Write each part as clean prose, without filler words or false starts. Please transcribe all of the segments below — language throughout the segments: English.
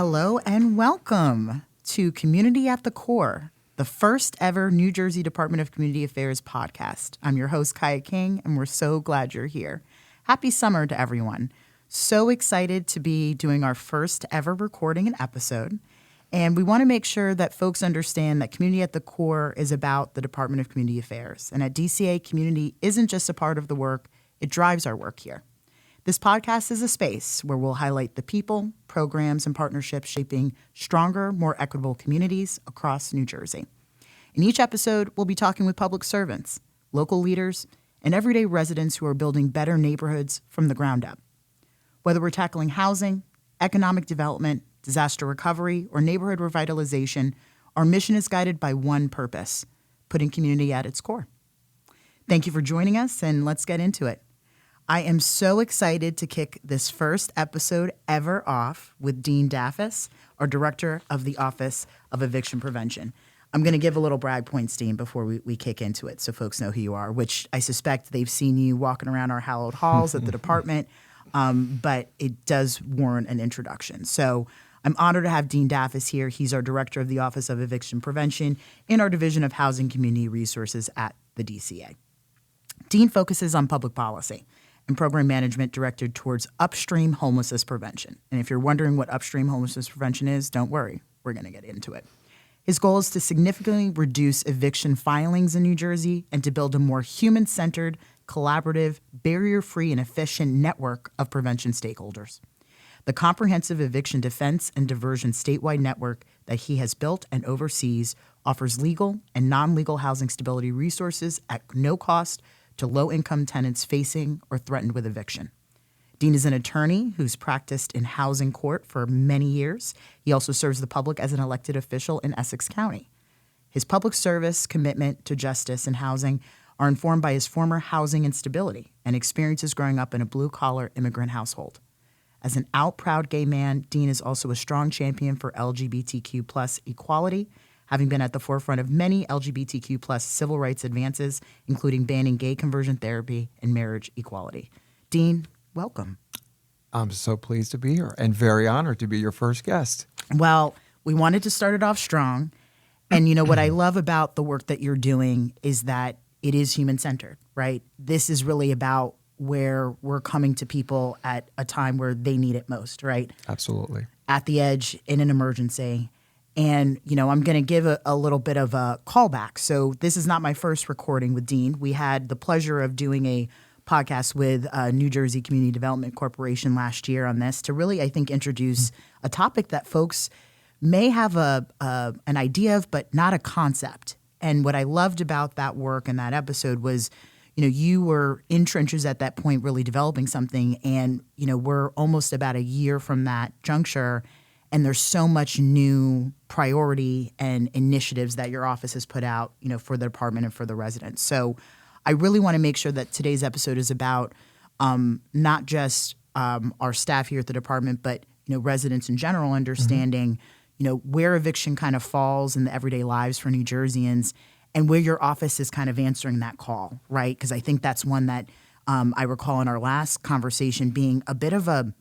Hello and welcome to Community at the Core, the first ever New Jersey Department of Community Affairs podcast. I'm your host, Kaya King, and we're so glad you're here. Happy summer to everyone. So excited to be doing our first ever recording and episode. And we want to make sure that folks understand that Community at the Core is about the Department of Community Affairs. And at DCA, community isn't just a part of the work, it drives our work here. This podcast is a space where we'll highlight the people, programs, and partnerships shaping stronger, more equitable communities across New Jersey. In each episode, we'll be talking with public servants, local leaders, and everyday residents who are building better neighborhoods from the ground up. Whether we're tackling housing, economic development, disaster recovery, or neighborhood revitalization, our mission is guided by one purpose: putting community at its core. Thank you for joining us, and let's get into it. I am so excited to kick this first episode ever off with Dean Dafis, our director of the Office of Eviction Prevention. I'm going to give a little brag points, Dean, before we kick into it so folks know who you are, which I suspect they've seen you walking around our hallowed halls at the department, but it does warrant an introduction. So I'm honored to have Dean Dafis here. He's our director of the Office of Eviction Prevention in our Division of Housing Community Resources at the DCA. Dean focuses on public policy and program management directed towards upstream homelessness prevention. And if you're wondering what upstream homelessness prevention is, don't worry, we're going to get into it. His goal is to significantly reduce eviction filings in New Jersey and to build a more human-centered, collaborative, barrier-free, and efficient network of prevention stakeholders. The comprehensive eviction defense and diversion statewide network that he has built and oversees offers legal and non-legal housing stability resources at no cost to low-income tenants facing or threatened with eviction. Dean is an attorney who's practiced in housing court for many years. He also serves the public as an elected official in Essex County. His public service, commitment to justice and housing are informed by his former housing instability and experiences growing up in a blue-collar immigrant household. As an out proud gay man, Dean is also a strong champion for LGBTQ plus equality, having been at the forefront of many LGBTQ plus civil rights advances, including banning gay conversion therapy and marriage equality. Dean, welcome. I'm so pleased to be here and very honored to be your first guest. Well, we wanted to start it off strong. And you know what I love about the work that you're doing is that it is human-centered, right? This is really about where we're coming to people at a time where they need it most, right? Absolutely. At the edge, in an emergency. And, you know, I'm going to give a little bit of a callback. So this is not my first recording with Dean. We had the pleasure of doing a podcast with New Jersey Community Development Corporation last year on this to really, I think, introduce a topic that folks may have an idea of, but not a concept. And what I loved about that work and that episode was, you know, you were in trenches at that point really developing something. And, you know, we're almost about a year from that juncture. And there's so much new priority and initiatives that your office has put out, you know, for the department and for the residents. So I really want to make sure that today's episode is about not just our staff here at the department, but, you know, residents in general understanding, you know, where eviction kind of falls in the everyday lives for New Jerseyans and where your office is kind of answering that call, right? Because I think that's one that I recall in our last conversation being a bit of a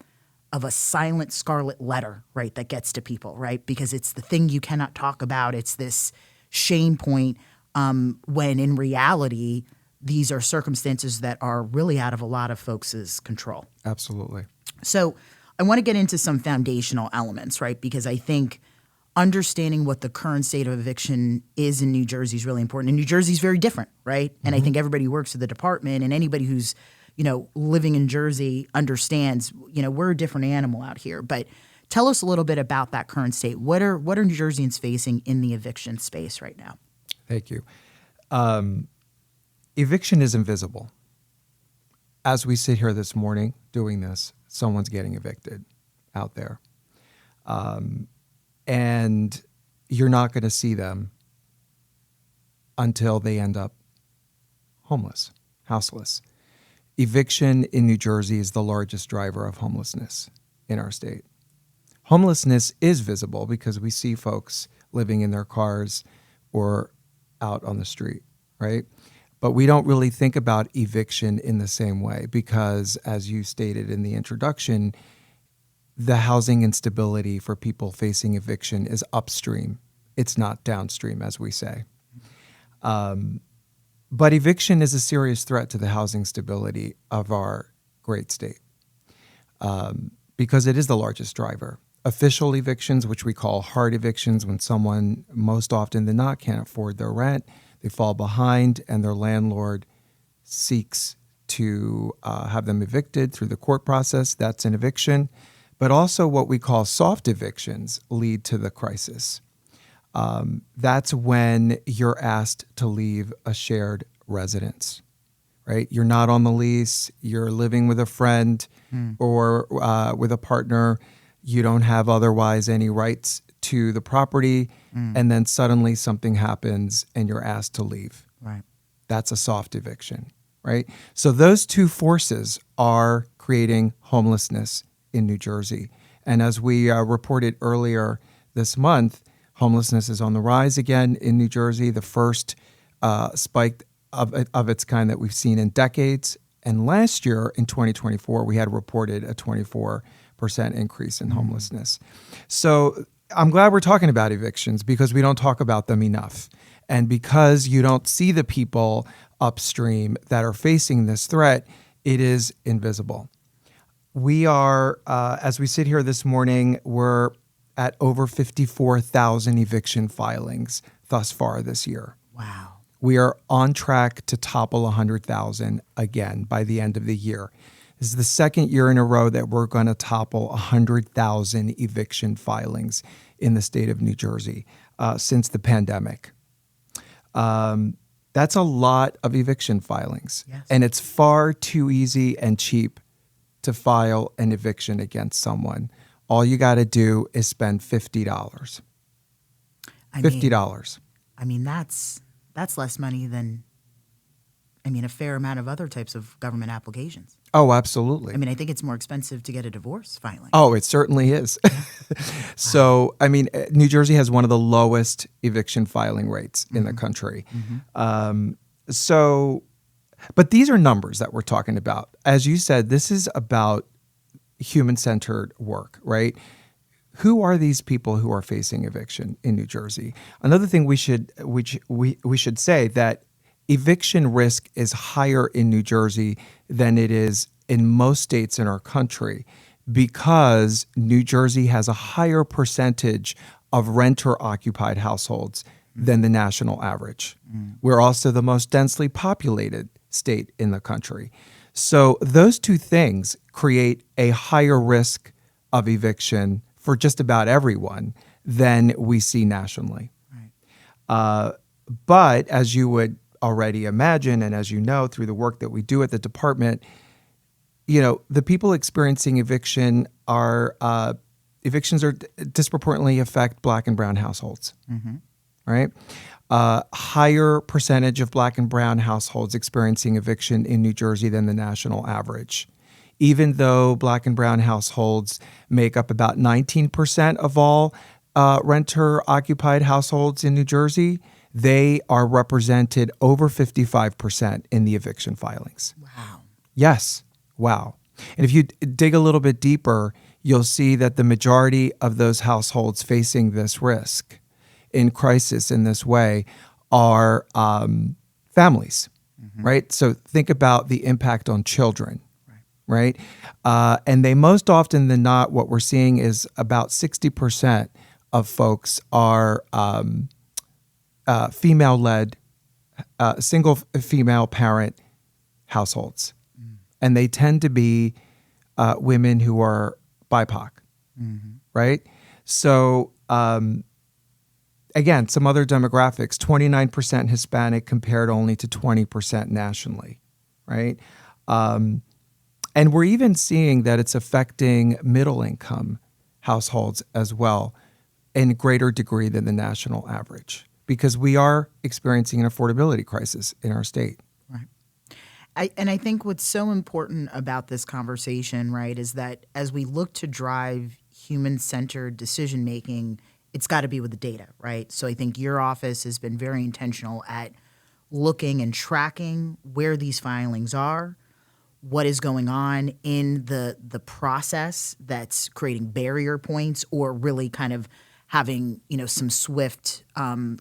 silent scarlet letter, right, that gets to people, right? Because it's the thing you cannot talk about. It's this shame point when in reality, these are circumstances that are really out of a lot of folks' control. Absolutely. So I want to get into some foundational elements, right? Because I think understanding what the current state of eviction is in New Jersey is really important. And New Jersey is very different, right? And I think everybody who works at the department and anybody who's, you know, living in Jersey understands, you know, we're a different animal out here. But tell us a little bit about that current state. What are New Jerseyans facing in the eviction space right now? Thank you. Eviction is invisible. As we sit here this morning doing this, someone's getting evicted out there. And you're not going to see them until they end up homeless, houseless. Eviction in New Jersey is the largest driver of homelessness in our state. Homelessness is visible because we see folks living in their cars or out on the street, right? But we don't really think about eviction in the same way because, as you stated in the introduction, the housing instability for people facing eviction is upstream. It's not downstream, as we say. But eviction is a serious threat to the housing stability of our great state because it is the largest driver. Official evictions, which we call hard evictions, when someone most often than not can't afford their rent, they fall behind, and their landlord seeks to have them evicted through the court process. That's an eviction. But also what we call soft evictions lead to the crisis. That's when you're asked to leave a shared residence, right? You're not on the lease. You're living with a friend or with a partner. You don't have otherwise any rights to the property. And then suddenly something happens and you're asked to leave. Right. That's a soft eviction, right? So those two forces are creating homelessness in New Jersey. And as we reported earlier this month, homelessness is on the rise again in New Jersey, the first spike of its kind that we've seen in decades. And last year, in 2024, we had reported a 24% increase in homelessness. So I'm glad we're talking about evictions because we don't talk about them enough. And because you don't see the people upstream that are facing this threat, it is invisible. We are, as we sit here this morning, we're at over 54,000 eviction filings thus far this year. Wow. We are on track to topple 100,000 again by the end of the year. This is the second year in a row that we're going to topple 100,000 eviction filings in the state of New Jersey since the pandemic. That's a lot of eviction filings. Yes. And it's far too easy and cheap to file an eviction against someone. All you got to do is spend $50. $50. I mean, that's less money than, a fair amount of other types of government applications. Oh, absolutely. I think it's more expensive to get a divorce filing. Oh, it certainly is. So, New Jersey has one of the lowest eviction filing rates in the country. But these are numbers that we're talking about. As you said, this is about human-centered work, right? Who are these people who are facing eviction in New Jersey? Another thing we should say that eviction risk is higher in New Jersey than it is in most states in our country because New Jersey has a higher percentage of renter-occupied households than the national average. We're also the most densely populated state in the country. So those two things create a higher risk of eviction for just about everyone than we see nationally. Right. But as you would already imagine, and as you know through the work that we do at the department, the people experiencing evictions are disproportionately affect Black and brown households, right? Higher percentage of Black and brown households experiencing eviction in New Jersey than the national average. Even though Black and brown households make up about 19% of all renter-occupied households in New Jersey, they are represented over 55% in the eviction filings. Wow. Yes. Wow. And if you dig a little bit deeper, you'll see that the majority of those households facing this risk in crisis in this way are families, right? So think about the impact on children, right? And they most often than not, what we're seeing is about 60% of folks are female-led, single female parent households. And they tend to be women who are BIPOC, right? So again, some other demographics, 29% Hispanic compared only to 20% nationally, right? And we're even seeing that it's affecting middle-income households as well in greater degree than the national average because we are experiencing an affordability crisis in our state. Right. I think what's so important about this conversation, right, is that as we look to drive human-centered decision-making, it's got to be with the data, right? So I think your office has been very intentional at looking and tracking where these filings are, what is going on in the process that's creating barrier points or really kind of having some swift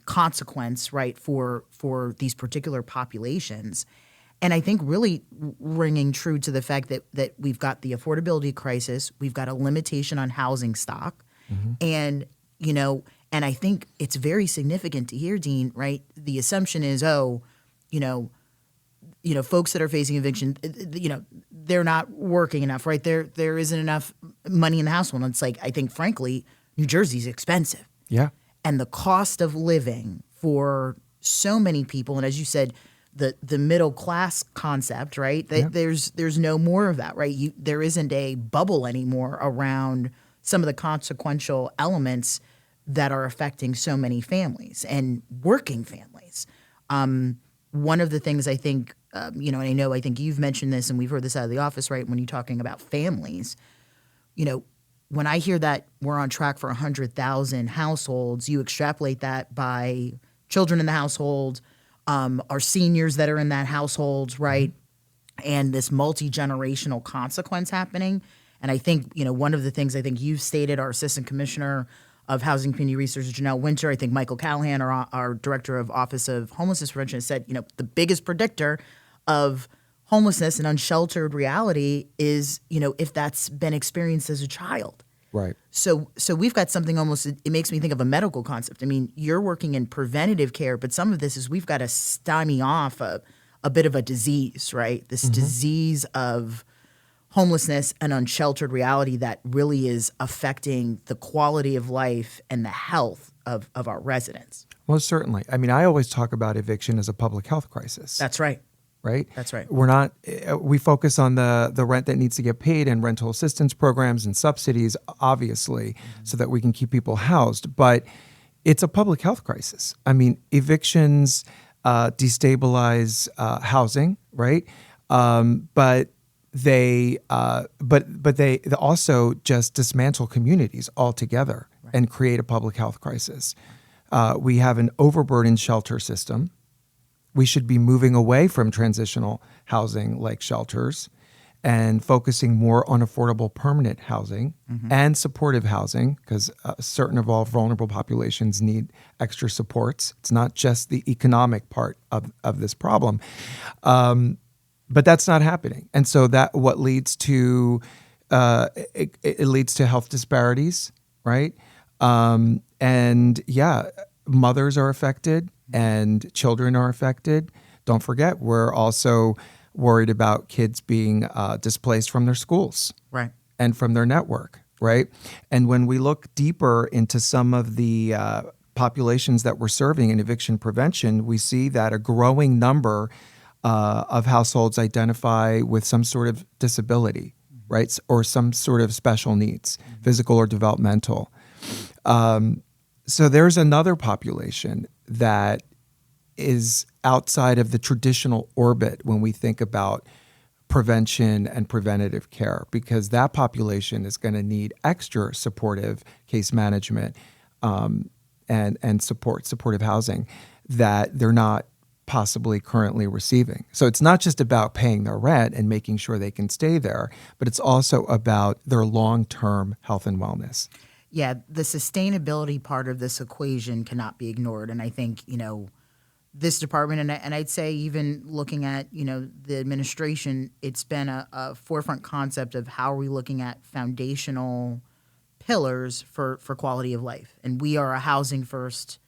consequence, right, for these particular populations. And I think really ringing true to the fact that we've got the affordability crisis, we've got a limitation on housing stock, and and I think it's very significant to hear, Dean, right? The assumption is, folks that are facing eviction, they're not working enough, right? There isn't enough money in the household. And it's like, I think, frankly, New Jersey's expensive. Yeah. And the cost of living for so many people, and as you said, the middle class concept, right? There's no more of that, right? There isn't a bubble anymore around some of the consequential elements that are affecting so many families and working families. One of the things I think, and I think you've mentioned this and we've heard this out of the office, right? When you're talking about families, when I hear that we're on track for 100,000 households, you extrapolate that by children in the household, our seniors that are in that household, right? And this multi-generational consequence happening. And I think, one of the things I think you've stated, our Assistant Commissioner of Housing Community Research, Janelle Winter, I think Michael Callahan, our Director of Office of Homelessness Prevention, has said, the biggest predictor of homelessness and unsheltered reality is, if that's been experienced as a child. Right. So we've got something almost, it makes me think of a medical concept. I mean, you're working in preventative care, but some of this is we've got to stymie off a bit of a disease, right? This disease of homelessness and unsheltered reality that really is affecting the quality of life and the health of our residents. Most certainly. I mean, I always talk about eviction as a public health crisis. That's right. Right? That's right. We focus on the rent that needs to get paid and rental assistance programs and subsidies, obviously, so that we can keep people housed. But it's a public health crisis. I mean, evictions destabilize housing, right? But they also just dismantle communities altogether and create a public health crisis. We have an overburdened shelter system. We should be moving away from transitional housing like shelters and focusing more on affordable permanent housing and supportive housing, because certain of all vulnerable populations need extra supports. It's not just the economic part of this problem. But that's not happening. And so that what leads to it leads to health disparities, right? Mothers are affected and children are affected. Don't forget, we're also worried about kids being displaced from their schools, right, and from their network, right? And when we look deeper into some of the populations that we're serving in eviction prevention, we see that a growing number of households identify with some sort of disability, right, or some sort of special needs, physical or developmental. So there's another population that is outside of the traditional orbit when we think about prevention and preventative care, because that population is going to need extra supportive case management and supportive housing that they're not possibly currently receiving. So it's not just about paying their rent and making sure they can stay there, but it's also about their long-term health and wellness. Yeah, the sustainability part of this equation cannot be ignored. And I think, this department, and I'd say even looking at, the administration, it's been a forefront concept of how are we looking at foundational pillars for quality of life. And we are a housing first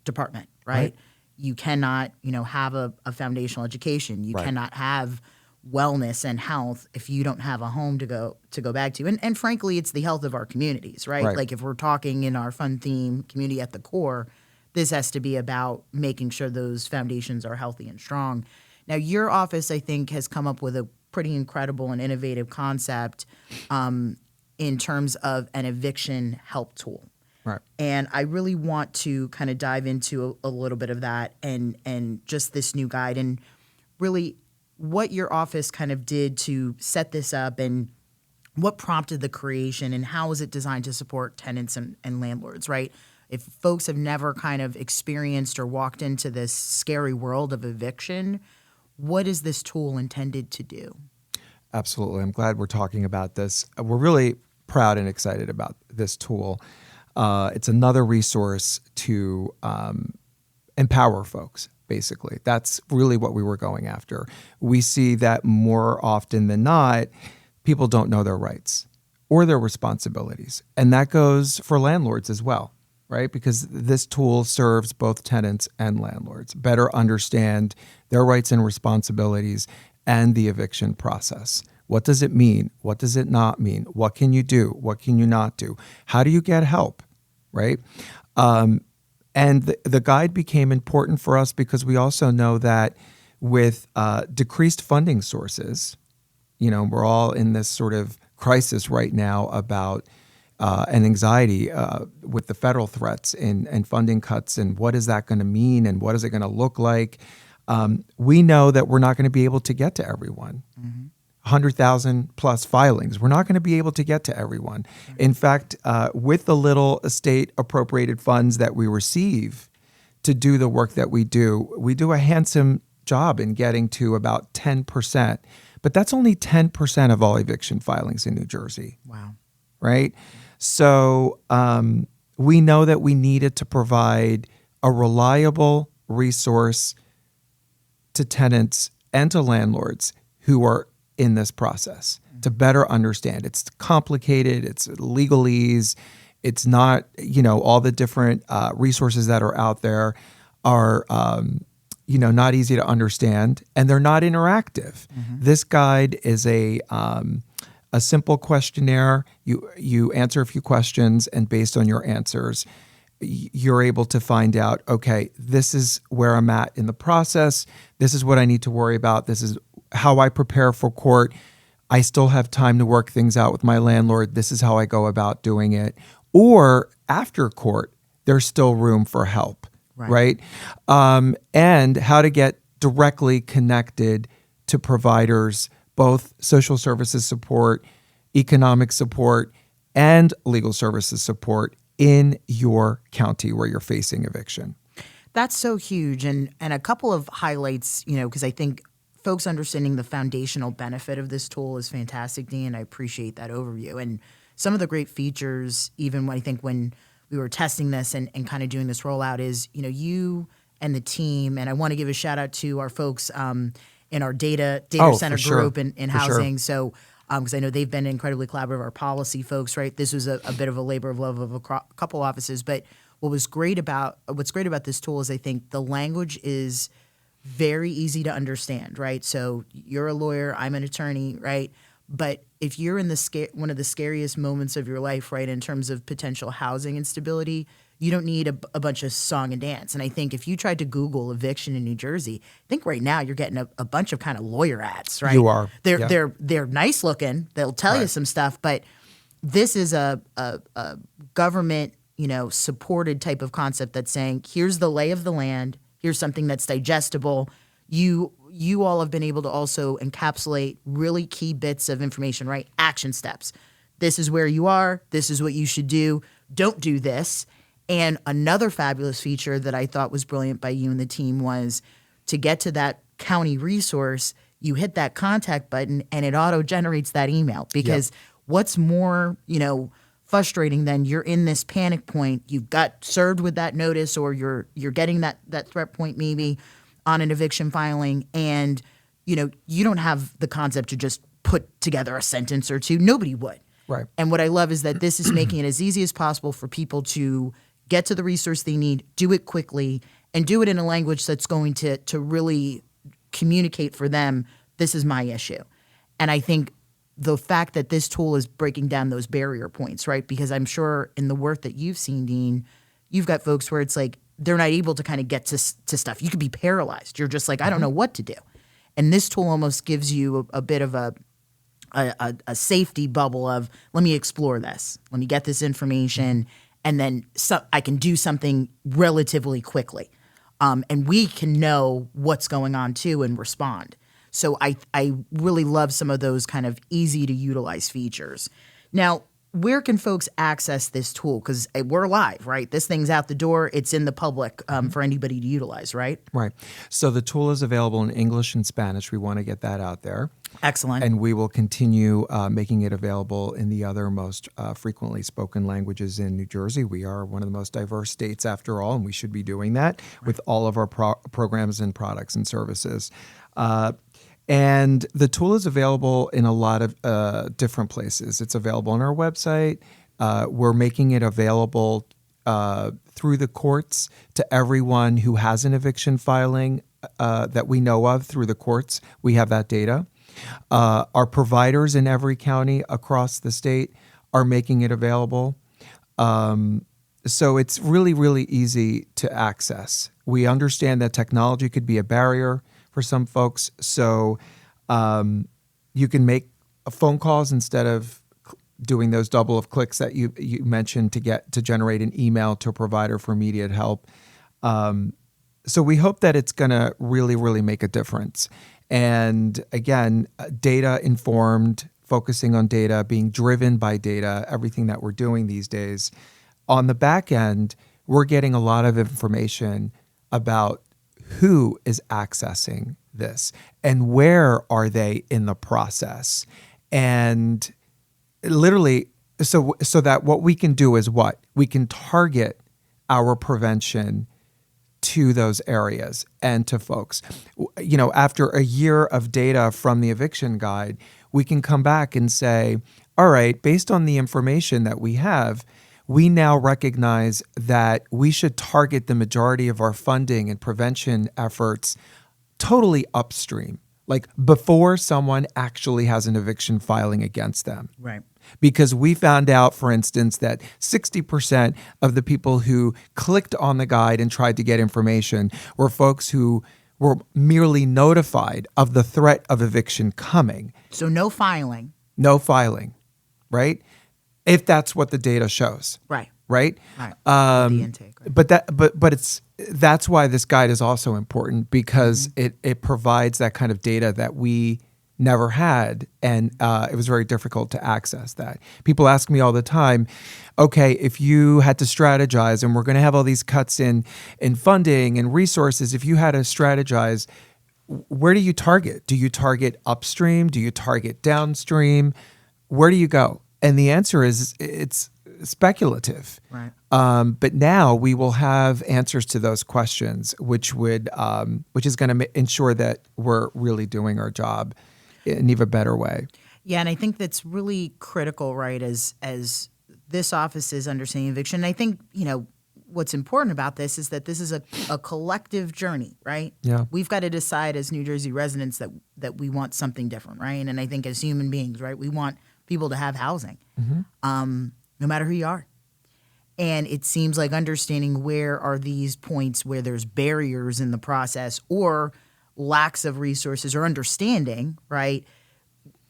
department, right? You cannot, have a foundational education. You cannot have wellness and health if you don't have a home to go back to. And frankly, it's the health of our communities, right? Like if we're talking in our fun theme, community at the core, this has to be about making sure those foundations are healthy and strong. Now, your office, I think, has come up with a pretty incredible and innovative concept in terms of an eviction help tool. Right. And I really want to kind of dive into a little bit of that and just this new guide and really what your office kind of did to set this up and what prompted the creation and how is it designed to support tenants and landlords, right? If folks have never kind of experienced or walked into this scary world of eviction, What is this tool intended to do? Absolutely. I'm glad we're talking about this. We're really proud and excited about this tool. It's another resource to empower folks, basically. That's really what we were going after. We see that more often than not, people don't know their rights or their responsibilities. And that goes for landlords as well, right? Because this tool serves both tenants and landlords. Better understand their rights and responsibilities and the eviction process. What does it mean? What does it not mean? What can you do? What can you not do? How do you get help, right? And the guide became important for us because we also know that with decreased funding sources, we're all in this sort of crisis right now about an anxiety with the federal threats and funding cuts and what is that going to mean and what is it going to look like. We know that we're not going to be able to get to everyone. 100,000 plus filings. We're not going to be able to get to everyone. In fact, with the little state appropriated funds that we receive to do the work that we do a handsome job in getting to about 10%. But that's only 10% of all eviction filings in New Jersey. Wow. Right? So we know that we needed to provide a reliable resource to tenants and to landlords who are in this process to better understand. It's complicated, it's legalese, it's not, all the different resources that are out there are, not easy to understand, and they're not interactive. This guide is a simple questionnaire. You answer a few questions, and based on your answers, you're able to find out, okay, this is where I'm at in the process. This is what I need to worry about. This is how I prepare for court. I still have time to work things out with my landlord. This is how I go about doing it. Or after court, there's still room for help, right? And how to get directly connected to providers, both social services support, economic support, and legal services support in your county where you're facing eviction. That's so huge. And a couple of highlights, because I think folks understanding the foundational benefit of this tool is fantastic, Dean. I appreciate that overview. And some of the great features, even when we were testing this and kind of doing this rollout is, you and the team, and I want to give a shout out to our folks in our data center group in housing. Sure. So, because I know they've been incredibly collaborative, our policy folks, right? This was a bit of a labor of love of a couple offices. But what's great about this tool is I think the language is very easy to understand, right? So you're a lawyer, I'm an attorney, right? But if you're in one of the scariest moments of your life, right, in terms of potential housing instability, you don't need a bunch of song and dance. And I think if you tried to Google eviction in New Jersey, I think right now you're getting a bunch of kind of lawyer ads, right? You are. They're nice looking. They'll tell you some stuff, but this is a government, supported type of concept that's saying, here's the lay of the land. Here's something that's digestible. You all have been able to also encapsulate really key bits of information, right? Action steps. This is where you are. This is what you should do. Don't do this. And another fabulous feature that I thought was brilliant by you and the team was to get to that county resource, you hit that contact button and it auto-generates that email. Because what's more, frustrating than you're in this panic point, you've got served with that notice or you're getting that threat point maybe on an eviction filing, and you don't have the concept to just put together a sentence or two. Nobody would. Right. And what I love is that this is making it as easy as possible for people to get to the resource they need, do it quickly, and do it in a language that's going to really communicate for them, this is my issue. And I think the fact that this tool is breaking down those barrier points, right? Because I'm sure in the work that you've seen, Dean, you've got folks where it's like they're not able to kind of get to stuff. You could be paralyzed. You're just like, I don't know what to do. And this tool almost gives you a bit of a safety bubble of, let me explore this. Let me get this information, and then I can do something relatively quickly. And we can know what's going on too and respond. So I really love some of those kind of easy to utilize features. Now, where can folks access this tool? Because we're live, right? This thing's out the door. It's in the public for anybody to utilize, right? Right. So the tool is available in English and Spanish. We want to get that out there. Excellent. And we will continue making it available in the other most frequently spoken languages in New Jersey. We are one of the most diverse states after all, and we should be doing that with all of our programs and products and services. And the tool is available in a lot of different places. It's available on our website. We're making it available through the courts to everyone who has an eviction filing that we know of through the courts. We have that data. Our providers in every county across the state are making it available. So it's really, really easy to access. We understand that technology could be a barrier for some folks. So you can make phone calls instead of doing those double of clicks that you mentioned to generate an email to a provider for immediate help. So we hope that it's going to really, really make a difference. And again, data informed, focusing on data, being driven by data, everything that we're doing these days. On the back end, we're getting a lot of information about who is accessing this and where are they in the process. And literally, so that what we can do is what? We can target our prevention to those areas and to folks. You know, after a year of data from the eviction guide, we can come back and say, all right, based on the information that we have, we now recognize that we should target the majority of our funding and prevention efforts totally upstream, like before someone actually has an eviction filing against them. Right. Because we found out, for instance, that 60% of the people who clicked on the guide and tried to get information were folks who were merely notified of the threat of eviction coming. So no filing. No filing, right? If that's what the data shows. Right. Right? Right. The intake. Right. But that's why this guide is also important, because it provides that kind of data that we never had, and it was very difficult to access that. People ask me all the time, okay, if you had to strategize, and we're going to have all these cuts in funding and resources, if you had to strategize, where do you target? Do you target upstream? Do you target downstream? Where do you go? And the answer is it's speculative. Right. But now we will have answers to those questions, which is going to ensure that we're really doing our job in an even better way. Yeah, and I think that's really critical, right, as this office is understanding eviction. And I think, what's important about this is that this is a collective journey, right? Yeah. We've got to decide as New Jersey residents that we want something different, right? And I think as human beings, right, we want people to have housing, no matter who you are. And it seems like understanding where are these points where there's barriers in the process or lacks of resources or understanding, right?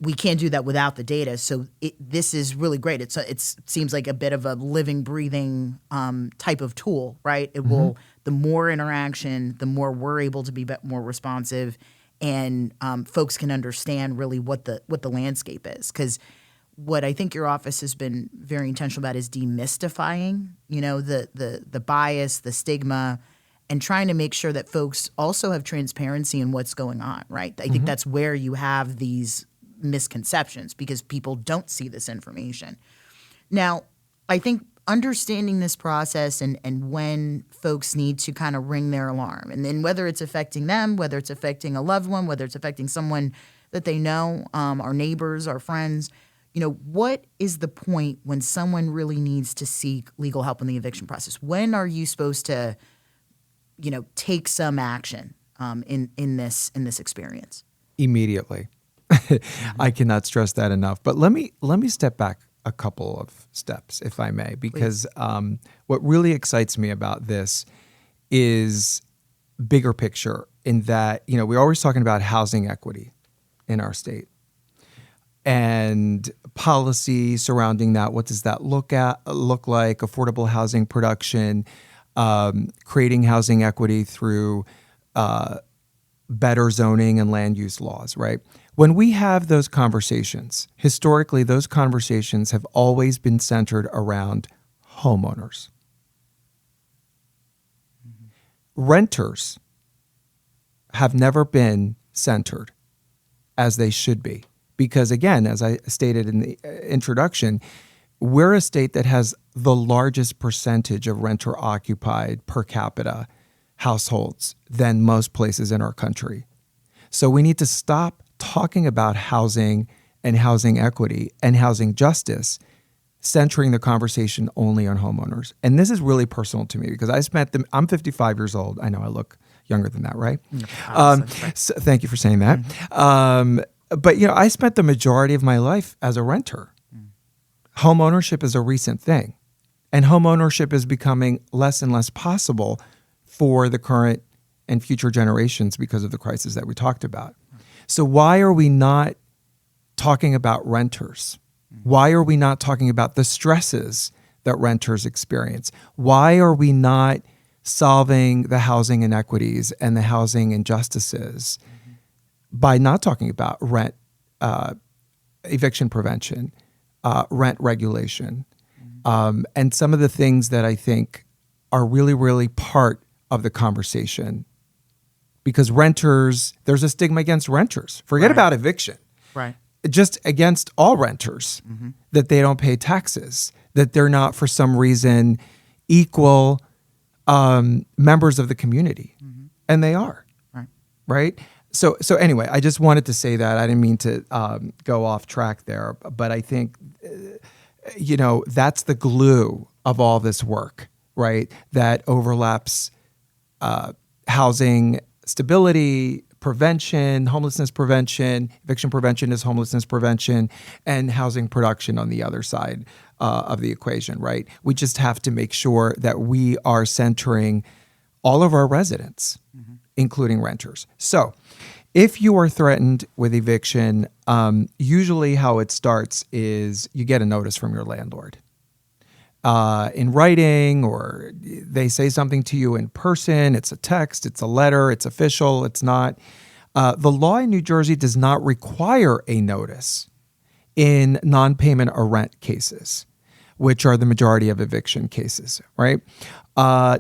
We can't do that without the data. So this is really great. It seems like a bit of a living, breathing type of tool, right? It will, the more interaction, the more we're able to be more responsive, and folks can understand really what the landscape is. Because what I think your office has been very intentional about is demystifying, the bias, the stigma, and trying to make sure that folks also have transparency in what's going on, right? I think that's where you have these misconceptions, because people don't see this information. Now, I think understanding this process and when folks need to kind of ring their alarm, and then whether it's affecting them, whether it's affecting a loved one, whether it's affecting someone that they know, our neighbors, our friends, what is the point when someone really needs to seek legal help in the eviction process? When are you supposed to, take some action in this experience? Immediately. I cannot stress that enough. But let me step back a couple of steps, if I may, because what really excites me about this is bigger picture, in that, we're always talking about housing equity in our state and policy surrounding that. What does that look like? Affordable housing production, creating housing equity through better zoning and land use laws, right? When we have those conversations, historically, those conversations have always been centered around homeowners. Renters have never been centered as they should be. Because again, as I stated in the introduction, we're a state that has the largest percentage of renter-occupied per capita households than most places in our country. So we need to stop talking about housing and housing equity and housing justice, centering the conversation only on homeowners. And this is really personal to me because I'm 55 years old. I know I look younger than that, right? So thank you for saying that. But I spent the majority of my life as a renter. Home ownership is a recent thing, and home ownership is becoming less and less possible for the current and future generations because of the crisis that we talked about. So why are we not talking about renters? Why are we not talking about the stresses that renters experience? Why are we not solving the housing inequities and the housing injustices by not talking about rent, eviction prevention, rent regulation, and some of the things that I think are really, really part of the conversation? Because renters, there's a stigma against renters. Forget about eviction. Right. Just against all renters, that they don't pay taxes, that they're not, for some reason, equal members of the community. And they are. Right? So anyway, I just wanted to say that. I didn't mean to go off track there, but I think, that's the glue of all this work, right? That overlaps housing stability, prevention, homelessness prevention, eviction prevention is homelessness prevention, and housing production on the other side of the equation, right? We just have to make sure that we are centering all of our residents, including renters. So if you are threatened with eviction, usually how it starts is you get a notice from your landlord. In writing, or they say something to you in person. It's a text, it's a letter, it's official, it's not. The law in New Jersey does not require a notice in non-payment or rent cases, which are the majority of eviction cases, right?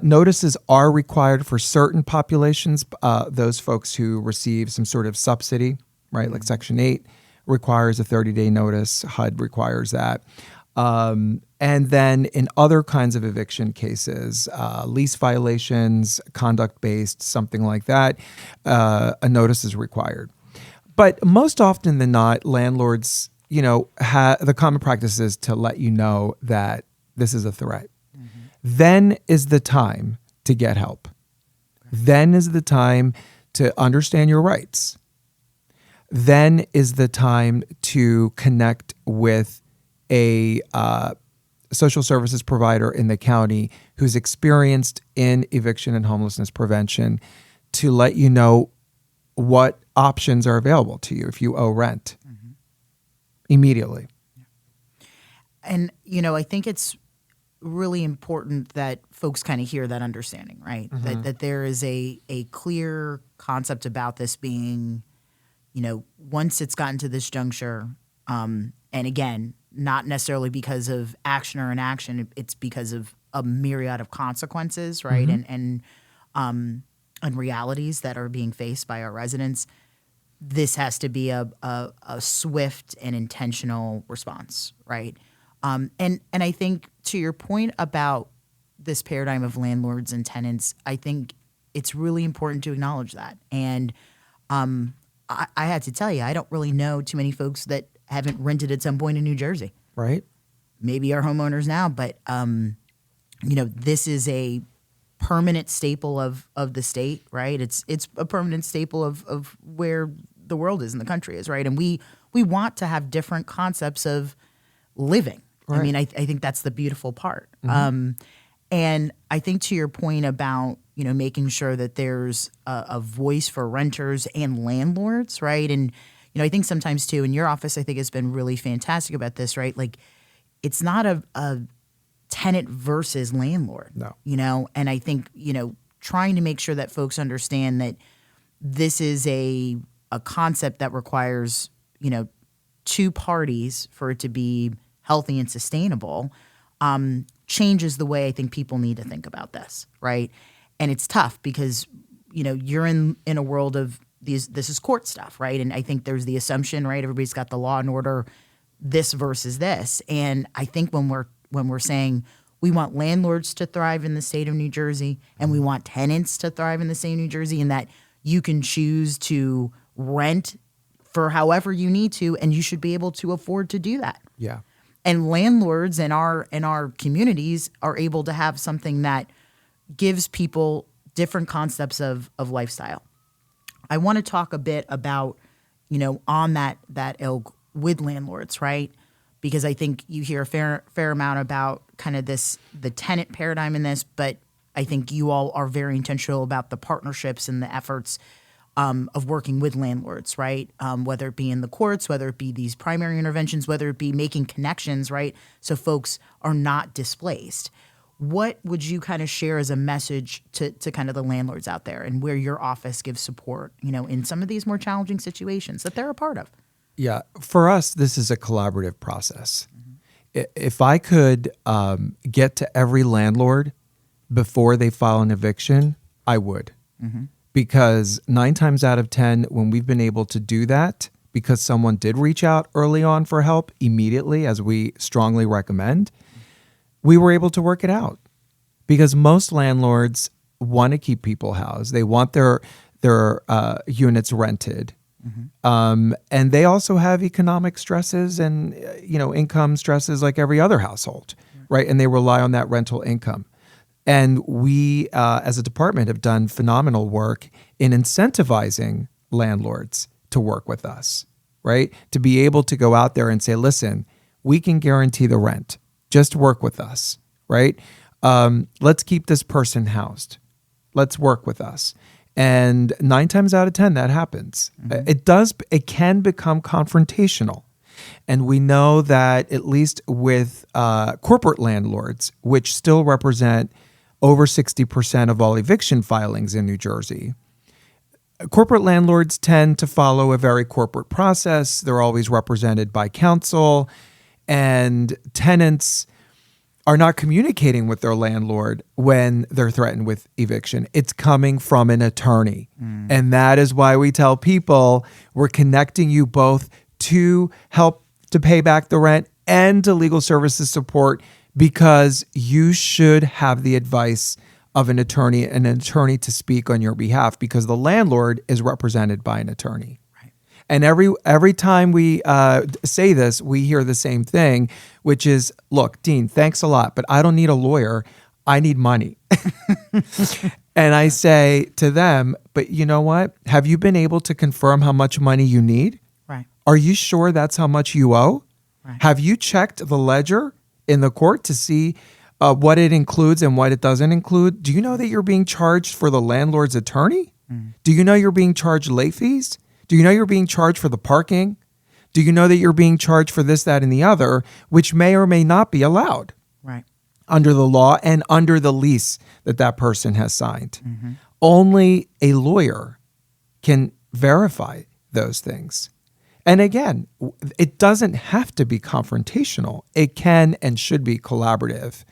Notices are required for certain populations, those folks who receive some sort of subsidy, right? Like Section 8 requires a 30-day notice, HUD requires that. And then in other kinds of eviction cases, lease violations, conduct-based, something like that, a notice is required. But most often than not, landlords, the common practice is to let you know that this is a threat. Then is the time to get help. Then is the time to understand your rights. Then is the time to connect with a social services provider in the county who's experienced in eviction and homelessness prevention to let you know what options are available to you if you owe rent immediately. And, I think it's really important that folks kind of hear that understanding, right? That there is a clear concept about this being, once it's gotten to this juncture, and again, not necessarily because of action or inaction, it's because of a myriad of consequences, right? And realities that are being faced by our residents. This has to be a swift and intentional response, right? And I think to your point about this paradigm of landlords and tenants, I think it's really important to acknowledge that. And I had to tell you, I don't really know too many folks that haven't rented at some point in New Jersey. Right. Maybe are homeowners now, but this is a permanent staple of the state, right? It's a permanent staple of where the world is and the country is, right? And we want to have different concepts of living. Right. I mean, I think that's the beautiful part. And I think to your point about, making sure that there's a voice for renters and landlords, right? And, I think sometimes too, in your office, I think has been really fantastic about this, right? Like, it's not a tenant versus landlord, No. And I think, trying to make sure that folks understand that this is a concept that requires, two parties for it to be healthy and sustainable, changes the way I think people need to think about this, right? And it's tough because, you're in a world of this is court stuff, right? And I think there's the assumption, right? Everybody's got the law and order, this versus this. And I think when we're saying we want landlords to thrive in the state of New Jersey and we want tenants to thrive in the state of New Jersey, and that you can choose to rent for however you need to, and you should be able to afford to do that. Yeah. And landlords in our communities are able to have something that gives people different concepts of lifestyle. I want to talk a bit about, on that ilk with landlords, right? Because I think you hear a fair amount about kind of the tenant paradigm in this, but I think you all are very intentional about the partnerships and the efforts of working with landlords, right? Whether it be in the courts, whether it be these primary interventions, whether it be making connections, right? So folks are not displaced. What would you kind of share as a message to kind of the landlords out there, and where your office gives support, in some of these more challenging situations that they're a part of? Yeah. For us, this is a collaborative process. If I could get to every landlord before they file an eviction, I would. Because 9 times out of 10, when we've been able to do that, because someone did reach out early on for help immediately, as we strongly recommend, we were able to work it out. Because most landlords want to keep people housed. They want their units rented. And they also have economic stresses and, income stresses like every other household, right? And they rely on that rental income. And we, as a department, have done phenomenal work in incentivizing landlords to work with us, right? To be able to go out there and say, listen, we can guarantee the rent. Just work with us, right? Let's keep this person housed. Let's work with us. And 9 times out of 10, that happens. It can become confrontational. And we know that at least with corporate landlords, which still represent over 60% of all eviction filings in New Jersey, corporate landlords tend to follow a very corporate process. They're always represented by counsel, and tenants are not communicating with their landlord when they're threatened with eviction. It's coming from an attorney. And that is why we tell people we're connecting you both to help to pay back the rent and to legal services support, because you should have the advice of an attorney to speak on your behalf, because the landlord is represented by an attorney. And every time we say this, we hear the same thing, which is, look, Dean, thanks a lot, but I don't need a lawyer. I need money. And I say to them, but you know what? Have you been able to confirm how much money you need? Right. Are you sure that's how much you owe? Right. Have you checked the ledger in the court to see what it includes and what it doesn't include? Do you know that you're being charged for the landlord's attorney? Do you know you're being charged late fees? Do you know you're being charged for the parking? Do you know that you're being charged for this, that, and the other, which may or may not be allowed under the law and under the lease that person has signed? Only a lawyer can verify those things. And again, it doesn't have to be confrontational. It can and should be collaborative.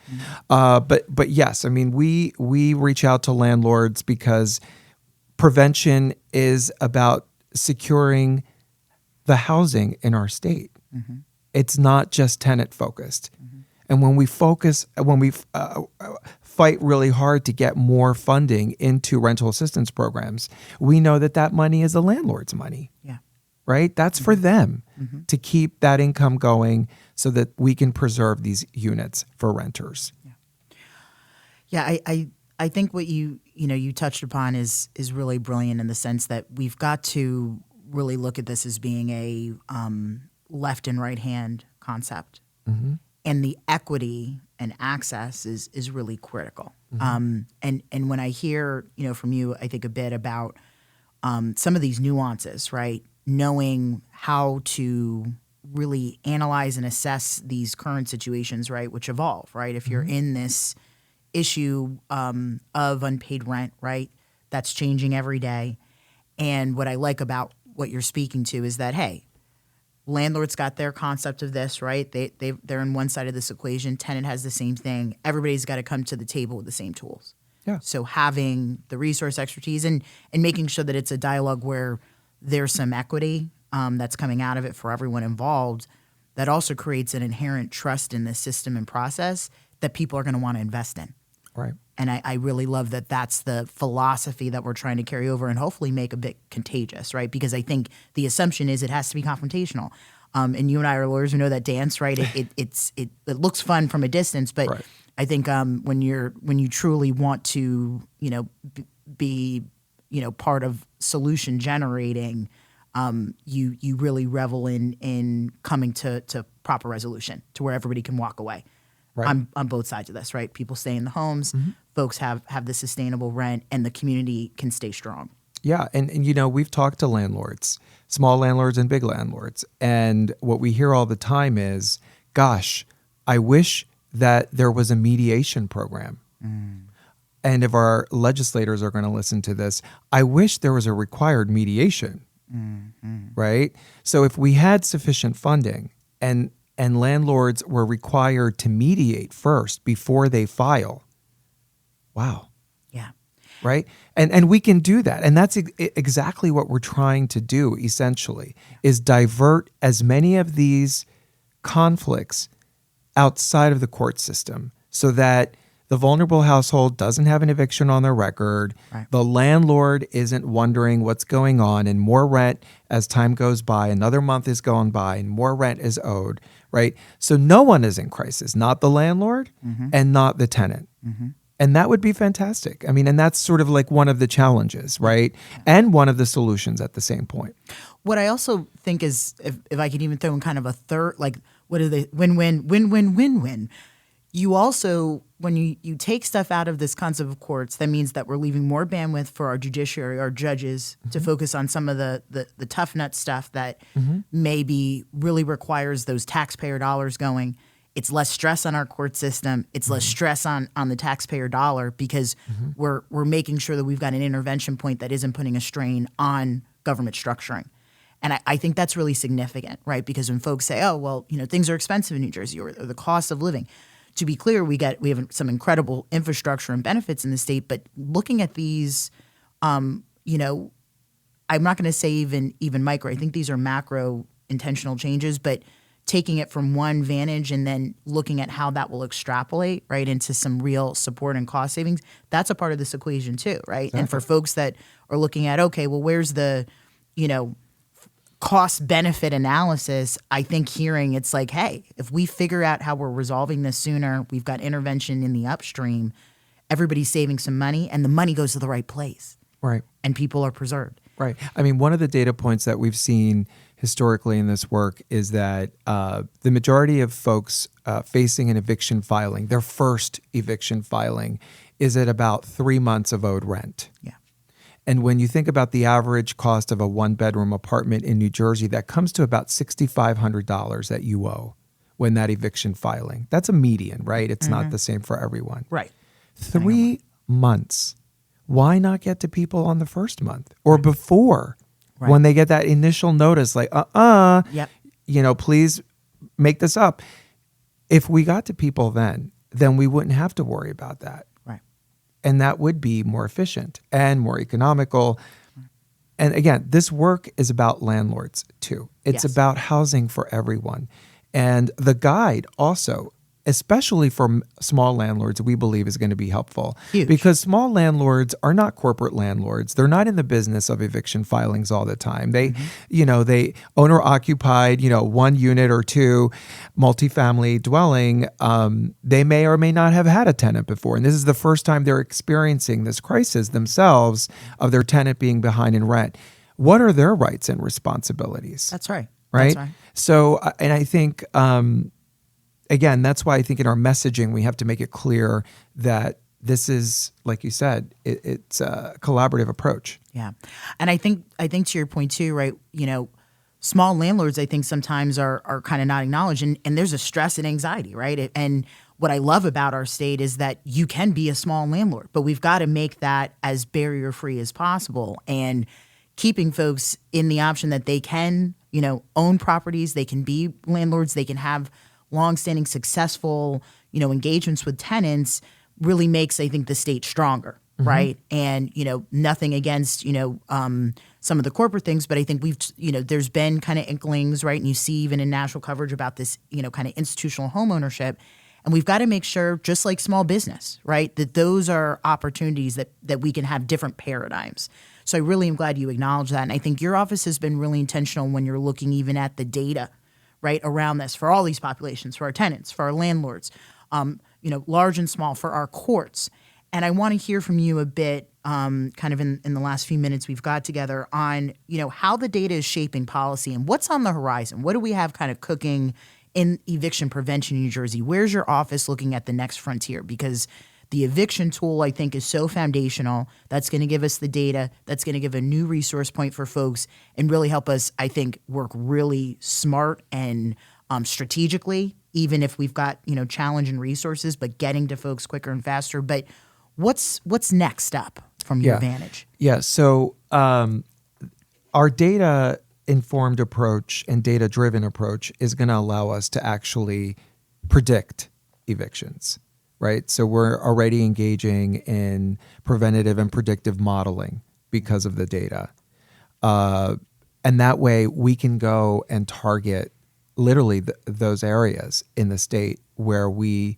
But yes, I mean, we reach out to landlords because prevention is about securing the housing in our state. It's not just tenant focused. And when we fight really hard to get more funding into rental assistance programs, we know that money is the landlord's money. Yeah. Right? That's for them to keep that income going so that we can preserve these units for renters. Yeah, I think what you touched upon is really brilliant in the sense that we've got to really look at this as being a left and right hand concept, and the equity and access is really critical. And when I hear from you, I think a bit about some of these nuances, right? Knowing how to really analyze and assess these current situations, right, which evolve, right? If you're in this issue of unpaid rent, right, that's changing every day. And what I like about what you're speaking to is that, hey, landlords got their concept of this, right? They're in one side of this equation. Tenant has the same thing. Everybody's got to come to the table with the same tools. Yeah. So having the resource expertise and making sure that it's a dialogue where there's some equity that's coming out of it for everyone involved, that also creates an inherent trust in the system and process that people are going to want to invest in. Right. And I really love that that's the philosophy that we're trying to carry over and hopefully make a bit contagious, right? Because I think the assumption is it has to be confrontational. And you and I are lawyers who know that dance, right? It looks fun from a distance, but Right. I think when you truly want to, be part of solution generating, you really revel in coming to proper resolution to where everybody can walk away. Right. On both sides of this, right? People stay in the homes, folks have the sustainable rent, and the community can stay strong. Yeah, and we've talked to landlords, small landlords and big landlords, and what we hear all the time is, gosh, I wish that there was a mediation program. And if our legislators are going to listen to this, I wish there was a required mediation, right? So if we had sufficient funding and landlords were required to mediate first before they file, wow. Yeah. Right? And we can do that. And that's exactly what we're trying to do, essentially, is divert as many of these conflicts outside of the court system so that the vulnerable household doesn't have an eviction on their record. Right. The landlord isn't wondering what's going on, and more rent as time goes by, another month is going by, and more rent is owed, right? So no one is in crisis, not the landlord and not the tenant. And that would be fantastic. I mean, and that's sort of like one of the challenges, right? And one of the solutions at the same point. What I also think is, if I could even throw in kind of a third, like, what are they, win-win. You also, when you take stuff out of this concept of courts, that means that we're leaving more bandwidth for our judiciary, our judges, to focus on some of the tough nut stuff that maybe really requires those taxpayer dollars going. It's less stress on our court system. It's less stress on the taxpayer dollar because we're making sure that we've got an intervention point that isn't putting a strain on government structuring. And I think that's really significant, right? Because when folks say, oh, well, things are expensive in New Jersey or the cost of living. To be clear, we have some incredible infrastructure and benefits in the state, but looking at these, I'm not going to say even micro. I think these are macro intentional changes, but taking it from one vantage and then looking at how that will extrapolate right into some real support and cost savings, that's a part of this equation too, right? Exactly. And for folks that are looking at, okay, well, where's the, cost benefit analysis, I think hearing it's like, hey, if we figure out how we're resolving this sooner, we've got intervention in the upstream, everybody's saving some money and the money goes to the right place. Right. And people are preserved. Right. I mean, one of the data points that we've seen historically in this work is that the majority of folks facing an eviction filing, their first eviction filing, is at about 3 months of owed rent. Yeah. And when you think about the average cost of a one-bedroom apartment in New Jersey, that comes to about $6,500 that you owe when that eviction filing. That's a median, right? It's not the same for everyone. Right. 3 months. Why not get to people on the first month or before when they get that initial notice like, Yep. Please make this up. If we got to people then we wouldn't have to worry about that. Right. And that would be more efficient and more economical. And again, this work is about landlords too. It's about housing for everyone. And the guide also, especially for small landlords, we believe is going to be helpful. Huge. Because small landlords are not corporate landlords. They're not in the business of eviction filings all the time. They, they owner occupied, 1 unit or 2 multifamily dwelling. They may or may not have had a tenant before. And this is the first time they're experiencing this crisis themselves of their tenant being behind in rent. What are their rights and responsibilities? That's right. Right. That's right. So, and I think, again, that's why I think in our messaging, we have to make it clear that this is, like you said, it's a collaborative approach. Yeah. And I think to your point too, right, small landlords, I think sometimes are kind of not acknowledged and there's a stress and anxiety, right? And what I love about our state is that you can be a small landlord, but we've got to make that as barrier-free as possible. And keeping folks in the option that they can, own properties, they can be landlords, they can have longstanding successful, engagements with tenants really makes, I think, the state stronger, right? And, nothing against, some of the corporate things, but I think there's been kind of inklings, right? And you see even in national coverage about this, kind of institutional home ownership. And we've got to make sure, just like small business, right, that those are opportunities that we can have different paradigms. So I really am glad you acknowledge that. And I think your office has been really intentional when you're looking even at the data, right, around this for all these populations, for our tenants, for our landlords, large and small, for our courts. And I want to hear from you a bit, kind of in the last few minutes we've got together on, how the data is shaping policy and what's on the horizon. What do we have kind of cooking in eviction prevention in New Jersey? Where's your office looking at the next frontier? Because the eviction tool, I think, is so foundational. That's going to give us the data. That's going to give a new resource point for folks and really help us, I think, work really smart and strategically, even if we've got, challenge and resources, but getting to folks quicker and faster. But what's next up from your vantage? Yeah. So our data-informed approach and data-driven approach is going to allow us to actually predict evictions. Right. So we're already engaging in preventative and predictive modeling because of the data. And that way we can go and target literally those areas in the state where we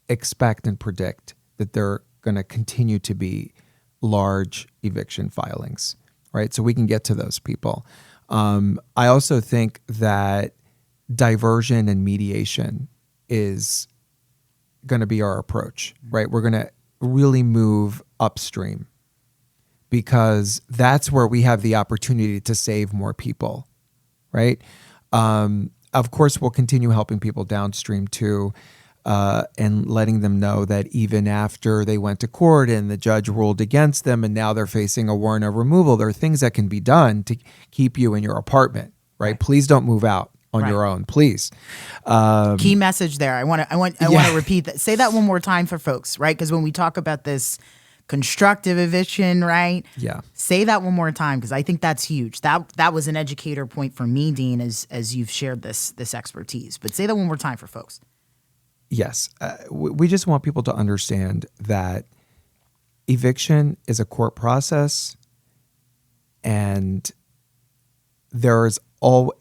expect and predict that there are going to continue to be large eviction filings. Right. So we can get to those people. I also think that diversion and mediation is going to be our approach, right? We're going to really move upstream because that's where we have the opportunity to save more people, right? Of course, we'll continue helping people downstream too, and letting them know that even after they went to court and the judge ruled against them and now they're facing a warrant of removal, there are things that can be done to keep you in your apartment, right? Please don't move out on your own, please. Key message there. I want to repeat that. Say that one more time for folks, right? Because when we talk about this constructive eviction, right? Yeah. Say that one more time because I think that's huge. That was an educator point for me, Dean, as you've shared this expertise. But say that one more time for folks. Yes. We just want people to understand that eviction is a court process, and there's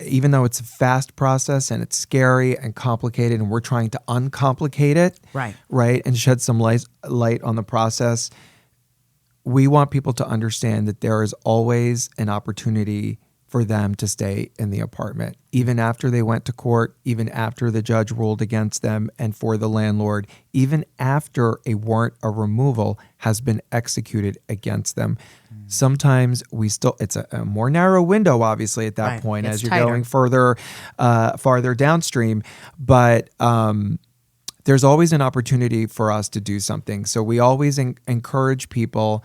even though it's a fast process and it's scary and complicated and we're trying to uncomplicate it, right, and shed some light on the process, we want people to understand that there is always an opportunity for them to stay in the apartment, even after they went to court, even after the judge ruled against them, and for the landlord, even after a warrant of removal has been executed against them. Sometimes it's a more narrow window, obviously, at that point as you're going farther downstream. But there's always an opportunity for us to do something. So we always encourage people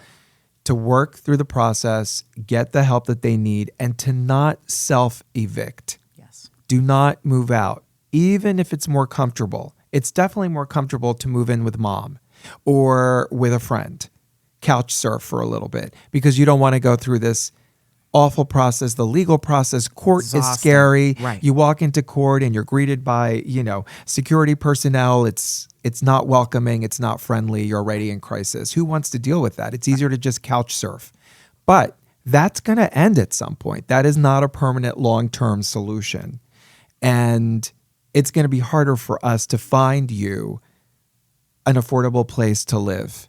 to work through the process, get the help that they need, and to not self-evict. Yes. Do not move out, even if it's more comfortable. It's definitely more comfortable to move in with mom or with a friend, couch surf for a little bit, because you don't want to go through this awful process, the legal process. Court is scary. Right. You walk into court and you're greeted by, security personnel. It's not welcoming. It's not friendly. You're already in crisis. Who wants to deal with that? It's easier to just couch surf. But that's going to end at some point. That is not a permanent long-term solution. And it's going to be harder for us to find you an affordable place to live.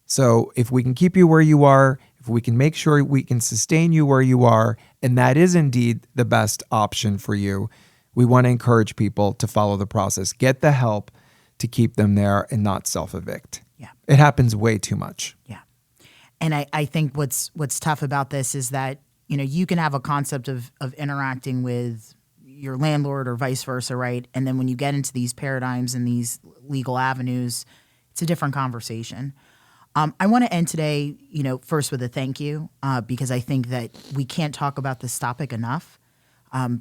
So if we can keep you where you are, if we can make sure we can sustain you where you are, and that is indeed the best option for you, we want to encourage people to follow the process. Get the help to keep them there and not self-evict. Yeah. It happens way too much. Yeah. And I think what's tough about this is that, you can have a concept of interacting with your landlord or vice versa, right? And then when you get into these paradigms and these legal avenues, it's a different conversation. I want to end today, first with a thank you, because I think that we can't talk about this topic enough.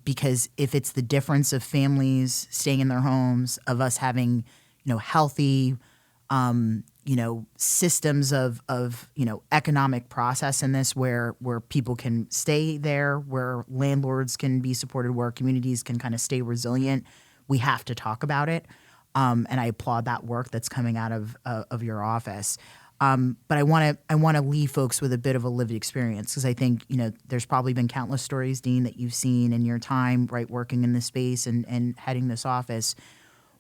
Because if it's the difference of families staying in their homes, of us having, healthy, systems of economic process in this where people can stay there, where landlords can be supported, where communities can kind of stay resilient. We have to talk about it. And I applaud that work that's coming out of your office. But I want to leave folks with a bit of a lived experience, because I think there's probably been countless stories, Dean, that you've seen in your time, right, working in this space and heading this office.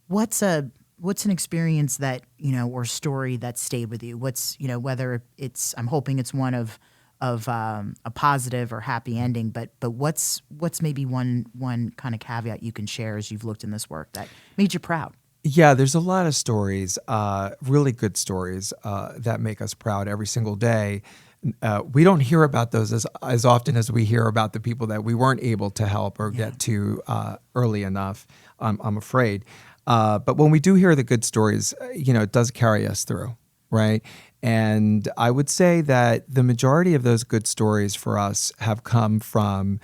What's an experience that or story that stayed with you? What's whether it's, I'm hoping it's one of a positive or happy ending, but what's maybe one kind of caveat you can share as you've looked in this work that made you proud? Yeah, there's a lot of stories, really good stories that make us proud every single day. We don't hear about those as often as we hear about the people that we weren't able to help or get to early enough, I'm afraid. But when we do hear the good stories, it does carry us through, right? And I would say that the majority of those good stories for us have come from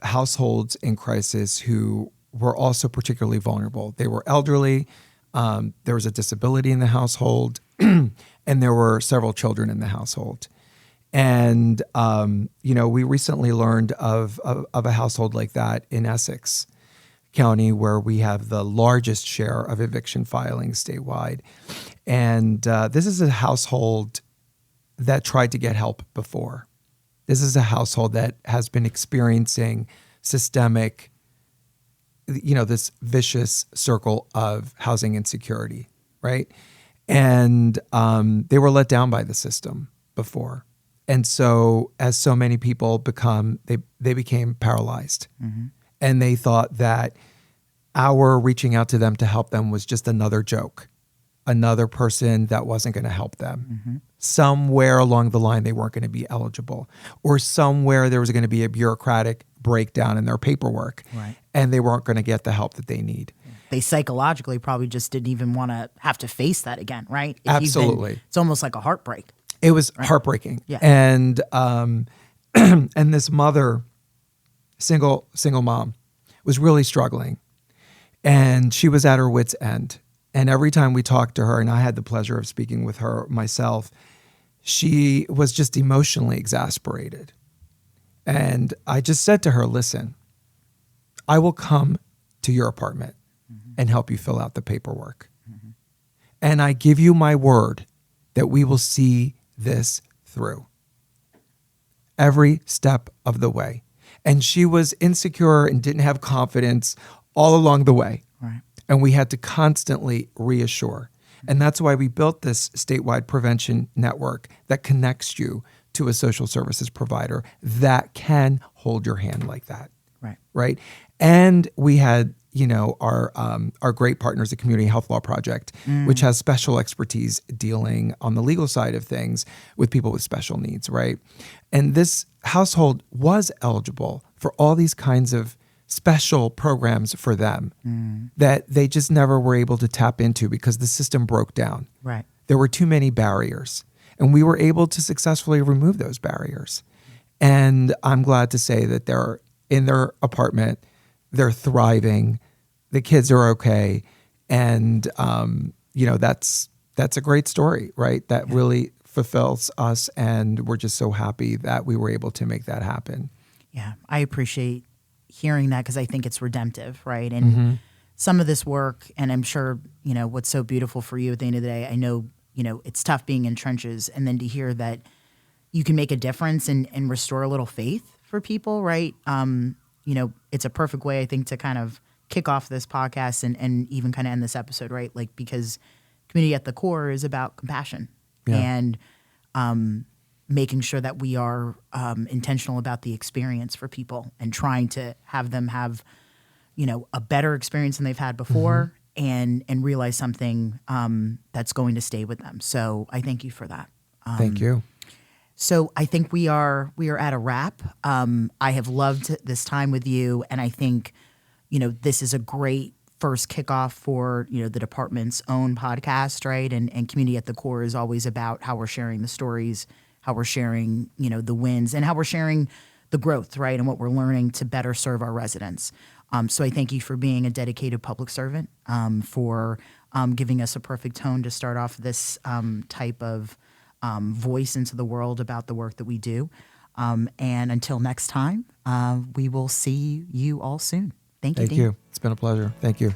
households in crisis who were also particularly vulnerable. They were elderly, there was a disability in the household, and there were several children in the household. And, we recently learned of a household like that in Essex County, where we have the largest share of eviction filings statewide. And this is a household that tried to get help before. This is a household that has been experiencing systemic, this vicious circle of housing insecurity, right? And they were let down by the system before. And so as so many people they became paralyzed. Mm-hmm. And they thought that our reaching out to them to help them was just another joke, another person that wasn't going to help them. Mm-hmm. Somewhere along the line, they weren't going to be eligible, or somewhere there was going to be a bureaucratic breakdown in their paperwork, right, and they weren't going to get the help that they need. They psychologically probably just didn't even want to have to face that again, right? Absolutely. It's almost like a heartbreak. It was heartbreaking. Yeah. And and this mother, single mom, was really struggling. And she was at her wit's end. And every time we talked to her, and I had the pleasure of speaking with her myself, she was just emotionally exasperated. And I just said to her, listen, I will come to your apartment and help you fill out the paperwork. Mm-hmm. And I give you my word that we will see this through every step of the way. And she was insecure and didn't have confidence all along the way. Right. And we had to constantly reassure. And that's why we built this statewide prevention network that connects you to a social services provider that can hold your hand like that. Right. Right. And we had, our great partners, the Community Health Law Project, which has special expertise dealing on the legal side of things with people with special needs. Right. And this household was eligible for all these kinds of special programs for them that they just never were able to tap into because the system broke down. Right. There were too many barriers, and we were able to successfully remove those barriers. And I'm glad to say that they're in their apartment, they're thriving, the kids are okay, and that's a great story, right? That really fulfills us, and we're just so happy that we were able to make that happen. Yeah, I appreciate hearing that because I think it's redemptive, right? And some of this work, and I'm sure, what's so beautiful for you at the end of the day, I know, it's tough being in trenches, and then to hear that you can make a difference and restore a little faith for people, right? It's a perfect way, I think, to kind of kick off this podcast and even kind of end this episode, right? Like, because Community at the Core is about compassion and making sure that we are intentional about the experience for people and trying to have them have, a better experience than they've had before and realize something that's going to stay with them. So I thank you for that. Thank you. So I think we are at a wrap. I have loved this time with you, and I think, this is a great first kickoff for, the department's own podcast, right? And Community at the Core is always about how we're sharing the stories, how we're sharing, the wins, and how we're sharing the growth, right? And what we're learning to better serve our residents. So I thank you for being a dedicated public servant, for giving us a perfect tone to start off this type of voice into the world about the work that we do. And until next time, we will see you all soon. Thank you, Thank Dean. you. It's been a pleasure. Thank you.